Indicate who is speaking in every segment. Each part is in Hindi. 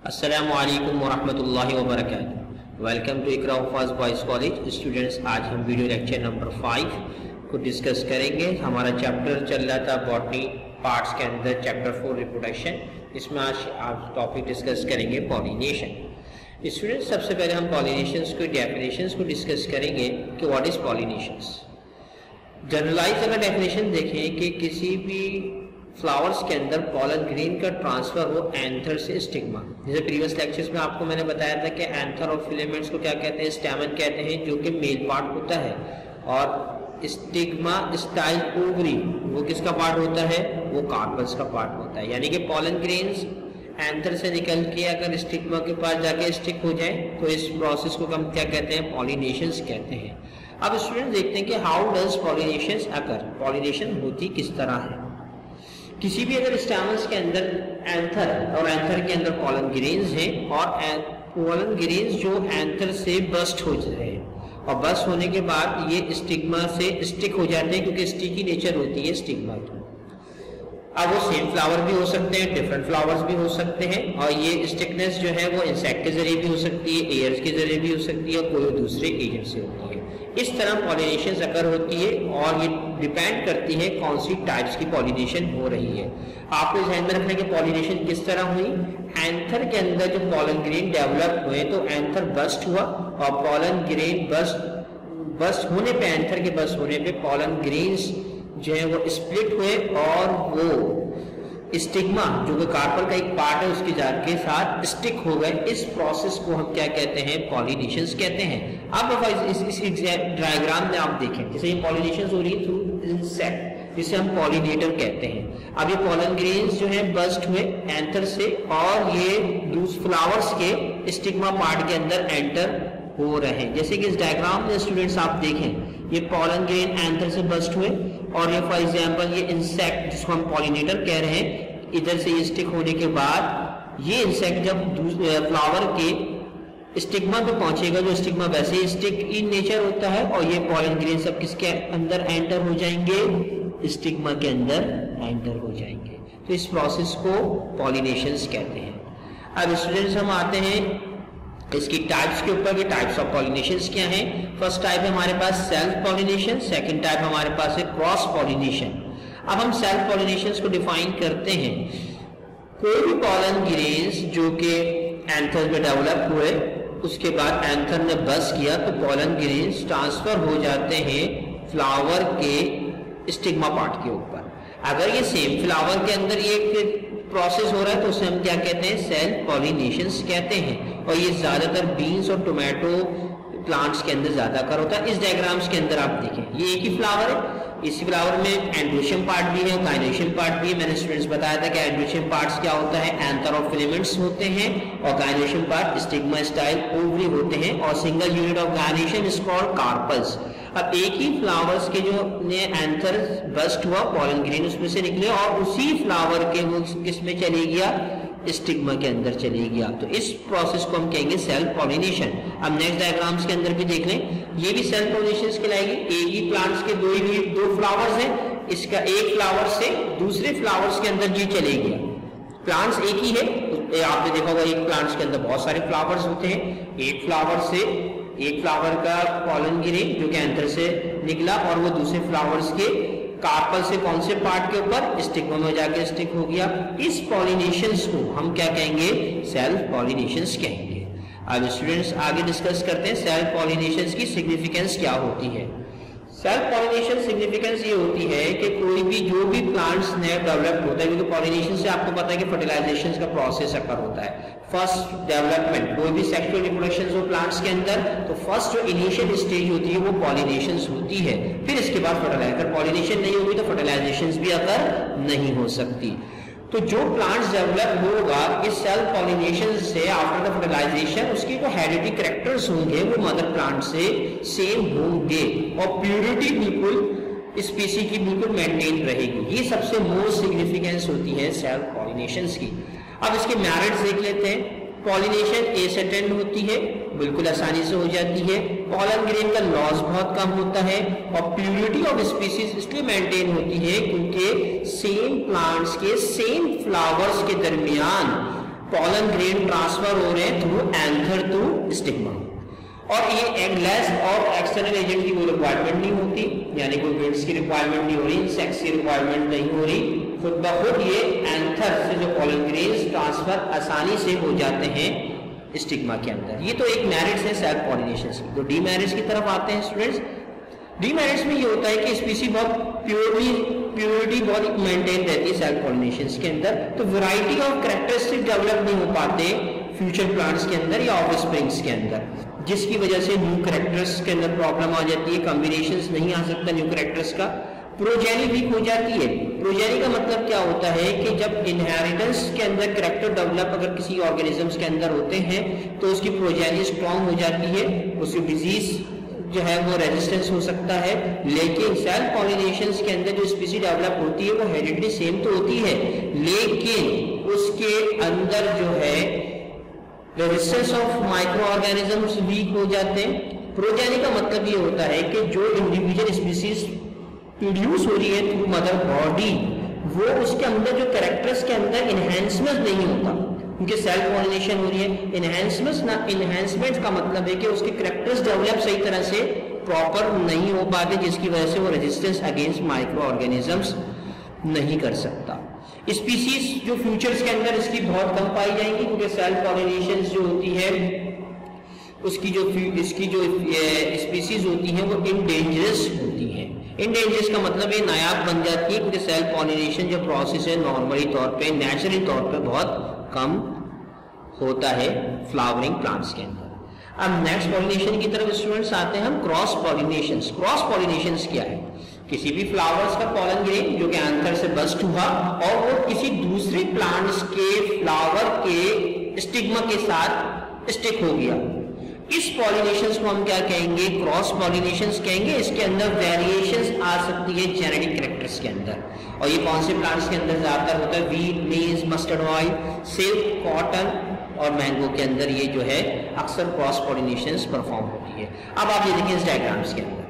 Speaker 1: अस्सलामुअलैकुम वरहमतुल्लाहि वबरकातुहू। Welcome to Iqra Huffaz boys college. Students, आज हम वीडियो लेक्चर नंबर 5 को डिस्कस करेंगे। हमारा चैप्टर चल रहा था बॉटनी पार्ट्स के अंदर चैप्टर 4 रिप्रोडक्शन। इसमें आज टॉपिक डिस्कस करेंगे पॉलिनेशन। स्टूडेंट्स, सबसे पहले हम पॉलिनेशंस को डेफिनेशंस को डिस्कस करेंगे कि व्हाट इज पॉलिनेशंस। जनरलाइज अगर डेफिनेशन देखें कि किसी भी फ्लावर्स के अंदर पॉलन ग्रेन का ट्रांसफर हो एंथर से स्टिग्मा। जैसे प्रीवियस लेक्चर्स में आपको मैंने बताया था कि एंथर और फिलामेंट्स को क्या कहते हैं, स्टैमेन कहते हैं, जो कि मेल पार्ट होता है, और स्टिग्मा स्टाइल ओवरी वो किसका पार्ट होता है, वो कार्पल्स का पार्ट होता है। यानी कि पॉलन ग्रेन्स एंथर से निकल के अगर स्टिग्मा के पास जाके स्टिक हो जाए तो इस प्रोसेस को हम क्या कहते हैं, पॉलिनेशंस कहते हैं। अब स्टूडेंट देखते हैं कि how does pollinations occur, pollination होती किस तरह है। किसी भी अगर स्टैमन्स के अंदर एंथर और एंथर के अंदर पॉलन ग्रेन्स हैं और पॉलन ग्रेन्स जो एंथर से बस्ट हो रहे हैं और बस्ट होने के बाद ये स्टिग्मा से स्टिक हो जाते हैं, क्योंकि स्टिकी नेचर होती है स्टिग्मा की। अब वो सेम फ्लावर भी हो सकते हैं, डिफरेंट फ्लावर्स भी हो सकते हैं, और ये स्टिकनेस जो है वो इंसेक्ट के जरिए भी हो सकती है, एयर्स के जरिए भी हो सकती है, कोई दूसरे एजेंट से होती है। इस तरह पॉलिनेशन अकर होती है और ये डिपेंड करती है कौन सी टाइप्स की पॉलिनेशन हो रही है। आपको ध्यान में रखना है कि पॉलिनेशन किस तरह हुई। एंथर के अंदर जो पॉलन ग्रेन डेवलप हुए तो एंथर बस्ट हुआ और पॉलन ग्रेन बस्ट होने पे, एंथर के बस्ट होने पे पॉलन ग्रेन्स जो है वो स्प्लिट हुए और वो स्टिग्मा जो कि कार्पल का एक पार्ट है उसके जाके साथ स्टिक हो गए। इस प्रोसेस को हम क्या कहते हैं, पॉलिनेशंस कहते हैं। अब इस डायग्राम में आप देखें, जैसे ये पॉलिनेशंस हो रही है थ्रू इंसेक्ट, जिसे हम पॉलिनेटर कहते हैं। अब ये पॉलन ग्रेन्स जो है बस्ट हुए एंथर से और ये दूसरे फ्लावर्स के स्टिग्मा पार्ट के अंदर एंटर हो रहे हैं। जैसे कि इस डायग्राम में स्टूडेंट्स आप देखें, ये पॉलन ग्रेन एंथर से बस्ट हुए और ये फॉर एग्जांपल ये इंसेक्ट जिसको हम पॉलिनेटर कह रहे हैं, इधर से ये स्टिक होने के बाद ये इंसेक्ट जब फ्लावर के स्टिग्मा पे पहुंचेगा, जो स्टिग्मा वैसे ही स्टिक इन नेचर होता है, और ये पॉलन ग्रेन सब किसके अंदर एंटर हो जाएंगे, स्टिग्मा के अंदर एंटर हो जाएंगे। तो इस प्रोसेस को पॉलिनेशंस कहते हैं। अब स्टूडेंट्स हम आते हैं इसकी टाइप्स के ऊपर, कि टाइप्स ऑफ पॉलिनेशंस क्या हैं। फर्स्ट टाइप है हमारे पास सेल्फ पॉलिनेशन, सेकंड टाइप हमारे पास है क्रॉस पॉलिनेशन। अब हम सेल्फ पॉलिनेशंस को डिफाइन करते हैं। कोई भी पॉलन ग्रेन्स जो कि एंथर में डेवलप हुए, उसके बाद एंथर ने बस्ट किया तो पॉलन ग्रेन्स ट्रांसफर हो जाते हैं फ्लावर के स्टिग्मा पार्ट के ऊपर। अगर ये सेम फ्लावर के अंदर ये प्रोसेस हो रहा है तो उसे हम क्या कहते हैं, सेल्फ पॉलिनेशंस कहते हैं। और ये ज्यादातर बीन्स और टोमेटो प्लांट्स के अंदर ज्यादा कर होता है। इस डायग्राम्स के अंदर आप देखें, ये एक ही फ्लावर है, इसी फ्लावर में एंड्रोशियम पार्ट भी है, गायनेशियम पार्ट भी है। मैंने स्टूडेंट्स बताया था कि एंड्रोशियम पार्ट्स क्या होता है, एंथर और फिलामेंट्स होते हैं, और gynoecium part stigma style ovary होते हैं, और single unit of gynoecium is called carpels. अब एक ही फ्लावर्स के जो एंथर बस्ट हुआ, पॉलन ग्रेन उसमें से निकले और उसी फ्लावर के वो किसमें चले गया, स्टिग्मा के अंदर चले गया। तो इस प्रोसेस को हम कहेंगे सेल्फ पॉलिनेशन। अब नेक्स्ट डायग्राम्स के अंदर भी देख लें, ये भी सेल्फ पॉलिनेशन कहलाएगी। एक ही प्लांट्स के दो फ्लावर्स हैं, इसका एक फ्लावर से दूसरे फ्लावर्स के अंदर ये चले गया। प्लांट्स एक ही है, आपने देखा होगा एक प्लांट्स के अंदर बहुत सारे फ्लावर्स होते हैं, एक फ्लावर का पॉलन ग्रेन जो कि एंथर से निकला और वो दूसरे फ्लावर्स के कार्पल से कौन से पार्ट के ऊपर, स्टिग्मा में जाके स्टिक हो गया। इस पॉलिनेशंस को हम क्या कहेंगे, सेल्फ पॉलिनेशंस कहेंगे। अब स्टूडेंट्स आगे डिस्कस करते हैं सेल्फ पॉलिनेशंस की सिग्निफिकेंस क्या होती है। सेल्फ पॉलिनेशन सिग्निफिकेंस ये होती है कि कोई भी जो भी प्लांट्स ने डेवलप होता है, क्योंकि पॉलिनेशन से आपको पता है कि फर्टिलाइजेशन का प्रोसेस अकर होता है। फर्स्ट डेवलपमेंट कोई भी सेक्सुअल रिप्रोडक्शन हो प्लांट्स के अंदर, तो फर्स्ट जो इनिशियल स्टेज होती है वो पॉलिनेशन होती है। फिर इसके बाद फर्टिलाइजेशन, पॉलिनेशन नहीं होगी तो फर्टिलाइजेशन भी अकर नहीं हो सकती। तो जो प्लांट्स डेवलप होगा इस सेल्फ पॉलिनेशन से आफ्टर द फर्टिलाइजेशन, उसके जो हेरिडिटी कैरेक्टर्स होंगे वो मदर प्लांट से सेम होंगे और प्यूरिटी बिल्कुल स्पीसी की बिल्कुल मेंटेन रहेगी। ये सबसे मोस्ट सिग्निफिकेंस होती है सेल्फ पॉलिनेशन की। अब इसके मेरिट्स देख लेते हैं। पॉलिनेशन एसेटेंड होती है, बिल्कुल आसानी से हो जाती है। पॉलन ग्रेन का लॉस बहुत कम होता है और प्यूरिटी ऑफ स्पीसीज इसलिए मेंटेन होती है क्योंकि सेम प्लांट्स के सेम फ्लावर्स के दरमियान पॉलन ग्रेन ट्रांसफर हो रहे हैं थ्रू एंथर टू स्टिग्मा, और ये एगलेस और एक्सटर्नल एजेंट की कोई रिक्वायरमेंट नहीं होती, यानी कोई विंड्स की रिक्वायरमेंट नहीं हो रही, इंसेक्ट्स की रिक्वायरमेंट नहीं हो रही, खुद ब खुद ये एंथर से जो पॉलन ग्रेन्स ट्रांसफर आसानी से हो जाते हैं स्टिग्मा के अंदर। ये तो एक मेरिट्स है सेल्फ पॉलिनेशन की। तो डीमेरिट्स की तरफ आते हैं स्टूडेंट्स। डीमेरिट्स में ये होता है कि स्पीसी बहुत प्योरिटी बहुत मेंटेन रहती है सेल्फ पॉलिनेशन के अंदर, तो वैरायटी ऑफ कैरेक्टरिस्टिक डेवलप नहीं हो पाते फ्यूचर प्लांट्स के अंदर या ऑफस्प्रिंग्स के अंदर, जिसकी वजह से न्यू कैरेक्टर्स के अंदर प्रॉब्लम आ जाती है, कॉम्बिनेशंस नहीं आ सकता न्यू कैरेक्टर्स का, प्रोजेनी वीक हो जाती है। प्रोजेनी का मतलब क्या होता है कि जब इनहेरिटेंस के अंदर कैरेक्टर डेवलप अगर किसी ऑर्गेनिजम्स के अंदर होते हैं तो उसकी प्रोजेनी स्ट्रांग हो जाती है, उसकी डिजीज जो है वो रेजिस्टेंस हो सकता है। लेकिन सेल्फ पॉलिनेशन के अंदर जो स्पीसी डेवलप होती है वो हेरिडिटी सेम तो होती है, लेकिन उसके अंदर जो है resistance of microorganisms weak हो जाते हैं। प्रोजेनी का मतलब ये होता है कि जो इंडिविजुअल स्पीसीज प्रोड्यूस हो रही है थ्रू मदर बॉडी, वो उसके अंदर जो कैरेक्टर्स के अंदर इनहेंसमेंट नहीं होता, क्योंकि सेल्फ पॉलिनेशन हो रही है। इनहेंसमेंट का मतलब है कि उसके कैरेक्टर्स डेवलप सही तरह से प्रॉपर नहीं हो पाते, जिसकी वजह से वो रेजिस्टेंस अगेंस्ट माइक्रो ऑर्गेनिजम्स नहीं कर सकता। स्पीसीज जो फ्यूचर्स के अंदर इसकी बहुत कम पाई जाएंगी, क्योंकि सेल्फ पॉलिनेशन जो होती है उसकी जो इसकी जो स्पीसीज होती हैं वो इंडेंजरस होती हैं। इंडेंजरस का मतलब ये नायाब बन जाती है, क्योंकि सेल्फ पॉलिनेशन जो प्रोसेस है नॉर्मली तौर पे नेचुरली तौर पे बहुत कम होता है फ्लावरिंग प्लांट्स के अंदर। अब नेक्स्ट पॉलिनेशन की तरफ स्टूडेंट्स आते हैं हम, क्रॉस पॉलिनेशन। क्रॉस पॉलिनेशन क्या है? किसी भी फ्लावर्स का पॉलन ग्रेन जो कि एंथर से बस्ट हुआ और वो किसी दूसरे प्लांट्स के फ्लावर के स्टिग्मा के साथ स्टिक हो गया, इस पॉलिनेशंस को हम क्या कहेंगे? क्रॉस पॉलिनेशंस कहेंगे। इसके अंदर वेरिएशंस आ सकती है जेनेटिक कैरेक्टर्स के अंदर, और ये कौन से प्लांट्स के अंदर ज्यादातर होता है? वीट, मेज, मस्टर्ड ऑयल, सिल्क, कॉटन और मैंगो के अंदर ये जो है अक्सर क्रॉस पॉलिनेशंस परफॉर्म होती है। अब आप ये देखिए इस डायग्राम्स के अंदर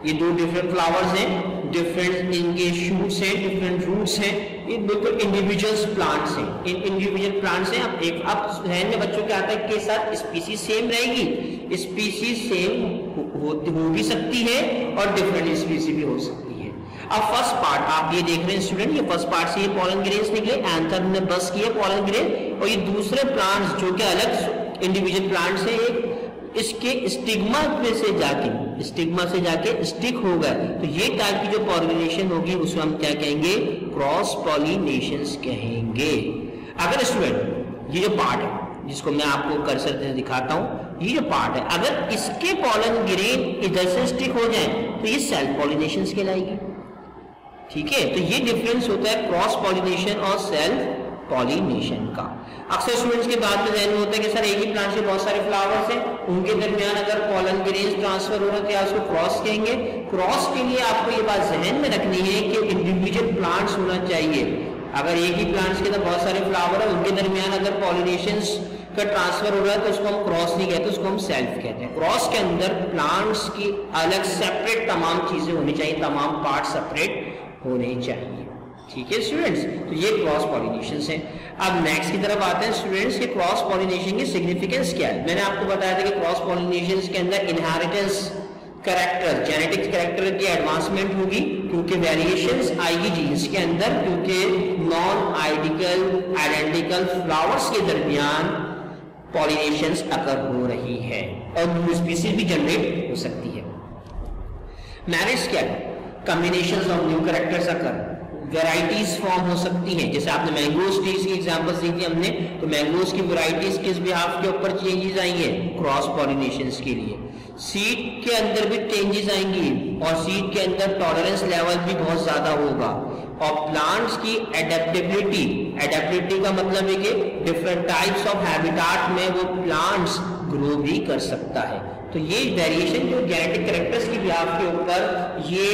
Speaker 1: ये दो डिफरेंट फ्लावर्स हैं, डिफरेंट इनके शूट्स हैं, डिफरेंट रूट्स हैं, ये बिल्कुल इंडिविजुअल प्लांट्स हैं। इन इंडिविजुअल प्लांट्स हैं। अब जहन में बच्चों के आता है के साथ स्पीसीज सेम रहेगी, स्पीसीज सेम हो भी सकती है और डिफरेंट स्पीसीज भी हो सकती है। अब फर्स्ट पार्ट आप ये देख रहे हैं स्टूडेंट, ये फर्स्ट पार्ट से ये पॉलन ग्रेन्स निकले, एंथर ने बस किया पॉलन ग्रेन, और ये दूसरे प्लांट्स जो कि अलग इंडिविजुअल प्लांट्स है इसके स्टिग्मा से जाके स्टिक हो गए, तो ये टाइप की जो पॉलिनेशन होगी उसको हम क्या कहेंगे? क्रॉस पॉलिनेशंस कहेंगे। अगर स्टूडेंट ये जो पार्ट है जिसको मैं आपको कर्सर से दिखाता हूं, ये जो पार्ट है अगर इसके पॉलन ग्रेन इधर से स्टिक हो जाए तो ये सेल्फ पॉलिनेशंस कहलाएगी। ठीक है, तो ये डिफरेंस होता है क्रॉस पॉलिनेशन और सेल्फ पॉलिनेशन का। अक्सर स्टूडेंट्स के बाद में ध्यान में होता है कि सर एक ही प्लांट से बहुत सारे फ्लावर्स हैं, उनके दरमियान अगर पॉलन ग्रेन्स ट्रांसफर हो रहा है तो या उसको क्रॉस कहेंगे। क्रॉस के लिए आपको ये बात जहन में रखनी है कि इंडिविजुअल प्लांट्स होना चाहिए। अगर एक ही प्लांट्स के अंदर बहुत सारे फ्लावर है, उनके दरमियान अगर पॉलिनेशंस का ट्रांसफर हो रहा है तो उसको हम क्रॉस नहीं कहते, उसको हम सेल्फ कहते हैं। क्रॉस के अंदर प्लांट्स की अलग सेपरेट तमाम चीजें होनी चाहिए, तमाम पार्ट सेपरेट होने चाहिए। ठीक है स्टूडेंट्स, तो ये क्रॉस पॉलिनेशंस हैं। अब नेक्स्ट की तरफ आते हैं स्टूडेंट्स के क्रॉस पॉलिनेशन की सिग्निफिकेंस क्या है। मैंने आपको बताया था कि क्रॉस पॉलिनेशंस के अंदर इनहेरिटेंस कैरेक्टर, जेनेटिक कैरेक्टर की एडवांसमेंट होगी, क्योंकि वेरिएशंस आएगी जीन्स के अंदर, क्योंकि नॉन आइडेंटिकल फ्लावर्स के दरमियान पॉलिनेशंस अकर हो रही है और न्यू स्पीसीज भी जनरेट हो सकती है। मैरिज क्या है? Combinations of new characters occur, varieties form हो सकती हैं। जैसे आपने मैंगोज ट्रीज की एग्जांपल्स दी थी हमने, तो मैंगोज की वैरायटीज किस बिहाफ के ऊपर चेंजेस आएंगे? क्रॉस पॉलिनेशंस के लिए। सीड के अंदर भी चेंजेस आएंगी और सीड के अंदर टॉलरेंस लेवल भी बहुत ज्यादा होगा। और प्लांट्स की एडेप्टिबिलिटी का मतलब है कि डिफरेंट टाइप्स ऑफ हैबिटाट में वो प्लांट्स ग्रो भी कर सकता है। तो ये वेरिएशन जो जेनेटिक कैरेक्टर्स की बिहाफ के ऊपर ये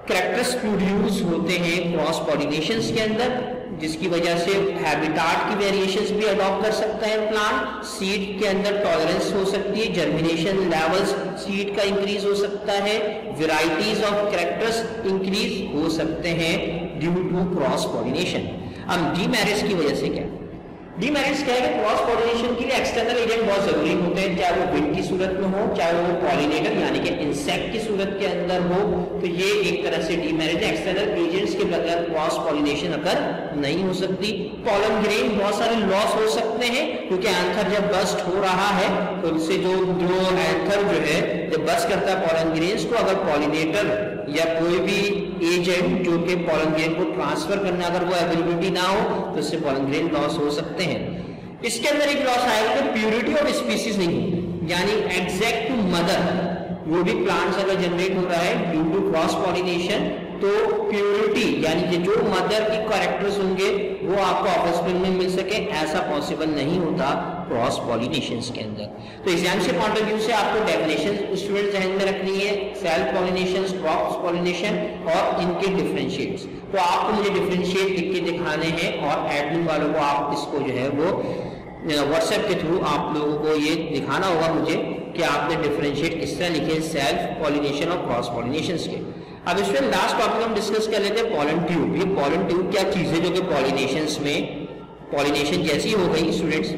Speaker 1: कैरेक्टर्स प्रोड्यूस होते हैं क्रॉस पॉलिनेशंस के अंदर, जिसकी वजह से हैबिटाट की वेरिएशंस भी अडॉप्ट कर सकता है प्लांट। सीड के अंदर टॉलरेंस हो सकती है, जर्मिनेशन लेवल्स सीड का इंक्रीज हो सकता है, वैरायटीज ऑफ कैरेक्टर्स इंक्रीज हो सकते हैं ड्यू टू क्रॉस पॉलिनेशन। अब डीमेरिट्स की वजह से क्या? डीमेरिट्स क्या है कि क्रॉस पॉलिनेशन के लिए एक्सटर्नल एजेंट बहुत जरूरी होते हैं, चाहे वो विंड की सूरत में हो, चाहे वो पॉलिनेटर यानी कि इंसेक्ट की सूरत के अंदर हो। तो ये एक तरह से डीमेरिट है, एक्सटर्नल एजेंट्स के बगैर क्रॉस पॉलिनेशन अगर नहीं हो सकती। पॉलन ग्रेन बहुत सारे लॉस हो सकते हैं, क्योंकि एंथर जब बस्ट हो रहा है तो उससे जो एंथर जो है जब बस्ट करता है पॉलन ग्रेन्स को, अगर पॉलिनेटर या कोई भी एजेंट जो कि पॉलन ग्रेन को ट्रांसफर करना अगर वो अवेलेबिलिटी ना हो तो इससे पॉलन ग्रेन लॉस हो सकते हैं। इसके अंदर एक लॉस आएगा कि प्यूरिटी ऑफ स्पीसीज नहीं होगी, यानी एग्जैक्ट टू मदर वो भी प्लांट्स अगर जनरेट हो रहा है ड्यू टू क्रॉस पॉलिनेशन, तो प्यूरिटी यानी जो मदर की कैरेक्टर्स होंगे वो आपको ऑफस्प्रिंग में मिल सके, ऐसा पॉसिबल नहीं होता क्रॉस पॉलिनेशन के अंदर। तो एग्जाम के पॉइंट ऑफ व्यू से आपको डेफिनेशन स्टूडेंट जहन में रखनी है, सेल्फ पॉलिनेशन, क्रॉस पॉलिनेशन और इनके डिफरेंशिएट्स। तो आपको मुझे डिफरेंशिएट लिख के दिखाने हैं और एडमिन वालों को आप इसको जो है वो व्हाट्सएप के थ्रू आप लोगों को ये दिखाना होगा मुझे कि आपने डिफरेंशिएट किस तरह लिखे सेल्फ पॉलिनेशन और क्रॉस पॉलिनेशन के। अब इसमें लास्ट टॉपिक हम डिस्कस कर लेते हैं पॉलन ट्यूब। ये पॉलन ट्यूब क्या चीज है जो कि पॉलिनेशन में पॉलिनेशन जैसी हो गई स्टूडेंट्स,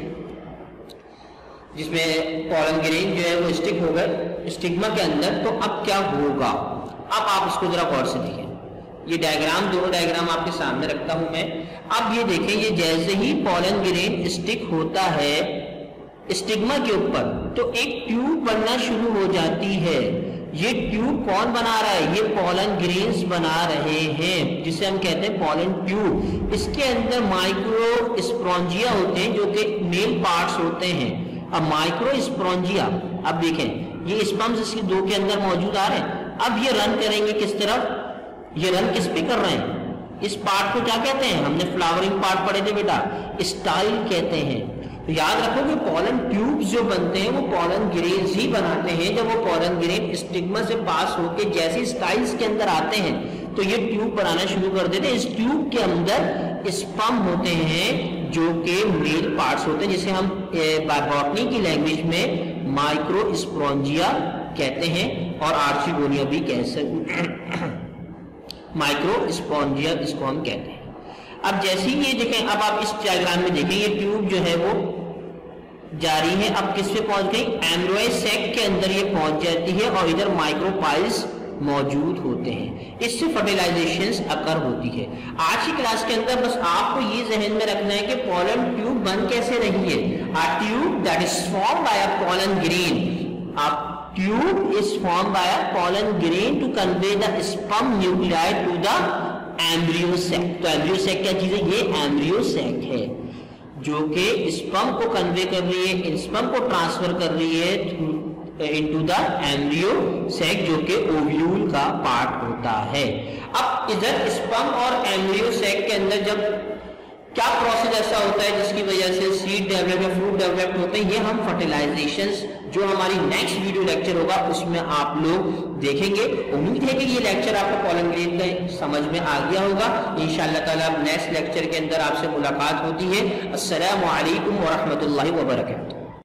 Speaker 1: जिसमें पॉलन ग्रेन जो है वो स्टिक हो गए स्टिग्मा के अंदर। तो अब क्या होगा, अब आप इसको जरा गौर से देखें। ये डायग्राम, दोनों डायग्राम आपके सामने रखता हूं मैं। अब ये देखें, ये जैसे ही पॉलन ग्रेन स्टिक होता है स्टिग्मा के ऊपर तो एक ट्यूब बनना शुरू हो जाती है। ये ट्यूब कौन बना रहा है, ये पॉलन ग्रेन्स बना रहे हैं, जिसे हम कहते हैं पॉलन ट्यूब। इसके अंदर माइक्रो स्पोरेंजिया होते हैं जो कि मेल पार्ट्स होते हैं। अब माइक्रो स्पोरेंजिया, अब देखें ये स्पर्म्स इसके दो के अंदर मौजूद आ रहे हैं। अब ये रन करेंगे किस तरफ, ये रन किस पे कर रहे हैं, इस पार्ट को क्या कहते हैं, हमने फ्लावरिंग पार्ट पढ़े थे बेटा, स्टाइल कहते हैं। तो याद रखो कि पॉलन ट्यूब्स जो बनते हैं वो पॉलन ग्रेन्स ही बनाते हैं। जब वो पॉलन ग्रेन स्टिग्मा से पास होकर जैसे स्टाइल्स के अंदर आते हैं तो ये ट्यूब बनाना शुरू कर देते हैं। इस ट्यूब के अंदर स्पर्म होते हैं जो कि मेल पार्ट्स होते हैं, जिसे हम बॉटनी की लैंग्वेज में माइक्रो स्पोरेंजिया कहते हैं और आर्चिगोनिया भी कह सकते माइक्रो स्पोरेंजिया इसको हम कहते हैं। अब जैसे ही ये देखें, अब आप इस डायग्राम में देखें, ये ट्यूब जो है वो जारी है, अब किस पे पहुंच गई, एम्ब्रियो सैक के अंदर ये पहुंच जाती है और इधर माइक्रोपाइल्स मौजूद होते हैं। इससे फर्टिलाइजेशन अकर होती है। आज की क्लास के अंदर बस आपको ये जहन में रखना है कि पॉलन ट्यूब बन कैसे रही है। A tube that is formed by a pollen grain, tube is formed by a pollen grain to convey the sperm nuclei to the embryo sac। तो embryo sac क्या चीज है, ये embryo sac है जो कि स्पर्म को कन्वे कर रही है, स्पर्म को ट्रांसफर कर रही है इनटू द एम्ब्रियो सैक जो कि ओव्यूल का पार्ट होता है। अब इधर स्पर्म और एम्ब्रियो सैक के अंदर जब क्या प्रोसेस ऐसा होता है जिसकी वजह से सीड डेवलप या फ्रूट डेवलप होते हैं, ये हम फर्टिलाइजेशंस जो हमारी नेक्स्ट वीडियो लेक्चर होगा उसमें आप लोग देखेंगे। उम्मीद है कि ये लेक्चर आपको पॉलन ग्रेन का समझ में आ गया होगा। इंशाअल्लाह ताला नेक्स्ट लेक्चर के अंदर आपसे मुलाकात होती है। अस्सलामु अलैकुम व रहमतुल्लाहि व बरकातहू।